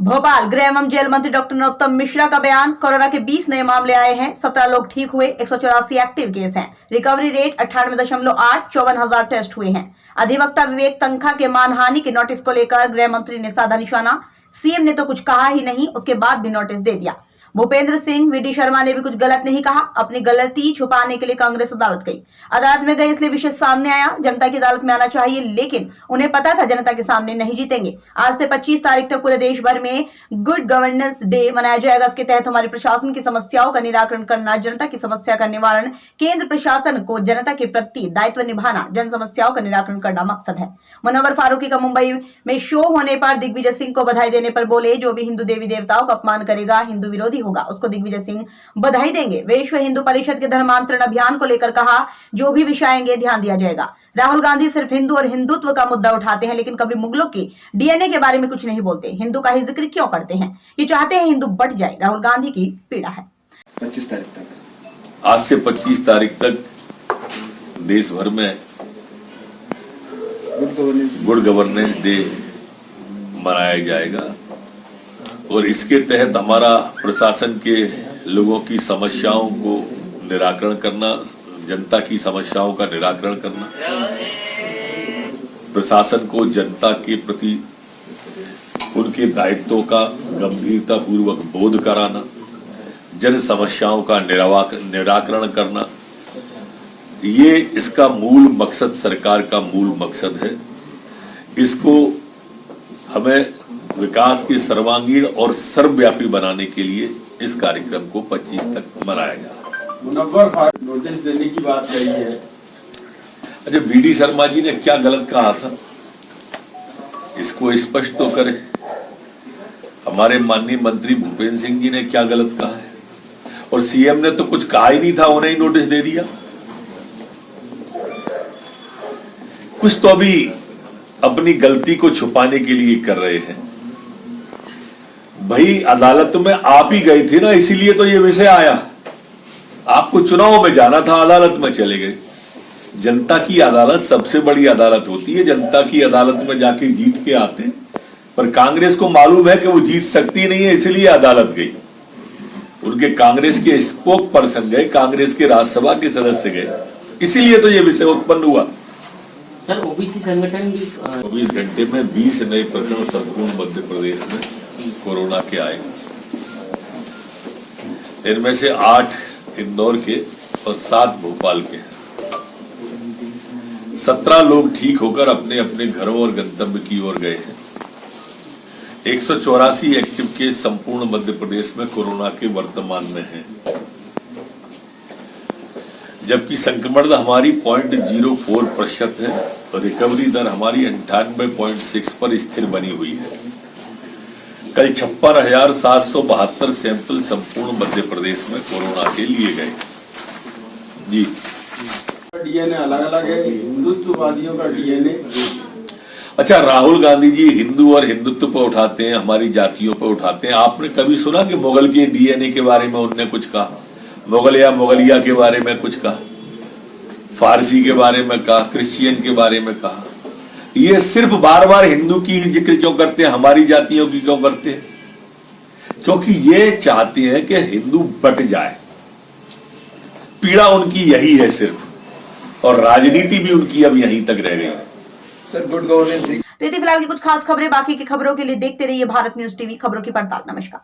भोपाल गृह एवं जेल मंत्री डॉक्टर नरोत्तम मिश्रा का बयान। कोरोना के 20 नए मामले आए हैं, 17 लोग ठीक हुए, 184 एक्टिव केस हैं। रिकवरी रेट 98.8, 54,000 टेस्ट हुए हैं। अधिवक्ता विवेक तनखा के मानहानि के नोटिस को लेकर गृह मंत्री ने साधा निशाना। सीएम ने तो कुछ कहा ही नहीं, उसके बाद भी नोटिस दे दिया। भूपेंद्र सिंह वीडी शर्मा ने भी कुछ गलत नहीं कहा। अपनी गलती छुपाने के लिए कांग्रेस अदालत गई। अदालत में गए इसलिए विषय सामने आया। जनता की अदालत में आना चाहिए, लेकिन उन्हें पता था जनता के सामने नहीं जीतेंगे। आज से 25 तारीख तक पूरे देश भर में गुड गवर्नेंस डे मनाया जाएगा। इसके तहत हमारे प्रशासन की समस्याओं का निराकरण करना, जनता की समस्या का निवारण, केंद्र प्रशासन को जनता के प्रति दायित्व निभाना, जन समस्याओं का निराकरण करना मकसद है। मुनव्वर फारूकी का मुंबई में शो होने पर दिग्विजय सिंह को बधाई देने पर बोले, जो भी हिंदू देवी देवताओं का अपमान करेगा, हिंदू विरोधी होगा, उसको दिग्विजय सिंह बधाई देंगे। विश्व हिंदू परिषद के धर्मांतरण अभियान को लेकर कहा, जो भी विषय आएंगे ध्यान दिया जाएगा। राहुल गांधी सिर्फ हिंदू और हिंदुत्व का मुद्दा उठाते हैं, लेकिन कभी मुगलों की डीएनए के बारे में कुछ नहीं बोलते। हिंदू का ही जिक्र क्यों करते हैं? ये चाहते हैं हिंदू बट जाए। राहुल गांधी की पीड़ा है। 25 तारीख तक, आज से 25 तारीख तक देश भर में गुड गवर्नेंस डे मनाया जाएगा और इसके तहत हमारा प्रशासन के लोगों की समस्याओं को निराकरण करना, जनता की समस्याओं का निराकरण करना, प्रशासन को जनता के प्रति उनके दायित्वों का गंभीरता पूर्वक बोध कराना, जन समस्याओं का निराकरण करना, ये इसका मूल मकसद, सरकार का मूल मकसद है। इसको हमें विकास के सर्वांगीण और सर्वव्यापी बनाने के लिए इस कार्यक्रम को 25 तक मनाया गया। मुनव्वर फारूकी नोटिस देने की बात कही है। अच्छा, वीडी शर्मा जी ने क्या गलत कहा था, इसको स्पष्ट तो करें। हमारे माननीय मंत्री भूपेंद्र सिंह जी ने क्या गलत कहा है, और सीएम ने तो कुछ कहा ही नहीं था, उन्हें ही नोटिस दे दिया। कुछ तो अभी अपनी गलती को छुपाने के लिए कर रहे हैं। भाई, अदालत में आप ही गए थे ना, इसीलिए तो ये विषय आया। आपको चुनाव में जाना था, अदालत में चले गए। जनता की अदालत सबसे बड़ी अदालत होती है, जनता की अदालत में जाके जीत के आते। पर कांग्रेस को मालूम है कि वो जीत सकती नहीं है, इसलिए अदालत गई। उनके कांग्रेस के स्पोक पर्सन गए, कांग्रेस के राज्यसभा के सदस्य गए, इसीलिए तो ये विषय उत्पन्न हुआ। सर, ओबीसी संगठन भी 24 घंटे में 20 नए प्रकरण संपूर्ण मध्य प्रदेश में कोरोना के आए। इनमें से 8 इंदौर के और 7 भोपाल के। 17 लोग ठीक होकर अपने अपने घरों और गंतव्य की ओर गए हैं। 184 एक्टिव केस संपूर्ण मध्य प्रदेश में कोरोना के वर्तमान में हैं, जबकि संक्रमण दर हमारी 0.04% है और रिकवरी दर हमारी 98.6 पर स्थिर बनी हुई है। कल 56,772 सैंपल संपूर्ण मध्य प्रदेश में कोरोना के लिए गए। जी, डीएनए अलग अलग है, हिंदुत्ववादियों का डीएनए। अच्छा, राहुल गांधी जी हिंदू और हिंदुत्व पर उठाते हैं, हमारी जातियों पर उठाते हैं। आपने कभी सुना कि मुगल के डीएनए के बारे में उनने कुछ कहा? मुगल या मुगलिया के बारे में कुछ कहा, फारसी के बारे में कहा, क्रिश्चियन के बारे में कहा? ये सिर्फ बार बार हिंदू की ही जिक्र क्यों करते हैं, हमारी जातियों की क्यों करते हैं? क्योंकि ये चाहते हैं कि हिंदू बट जाए। पीड़ा उनकी यही है सिर्फ, और राजनीति भी उनकी अब यहीं तक रह गई है। Sir, good governance. तो ये थी फिलहाल की कुछ खास खबरें। बाकी की खबरों के लिए देखते रहिए भारत न्यूज टीवी, खबरों की पड़ताल। नमस्कार।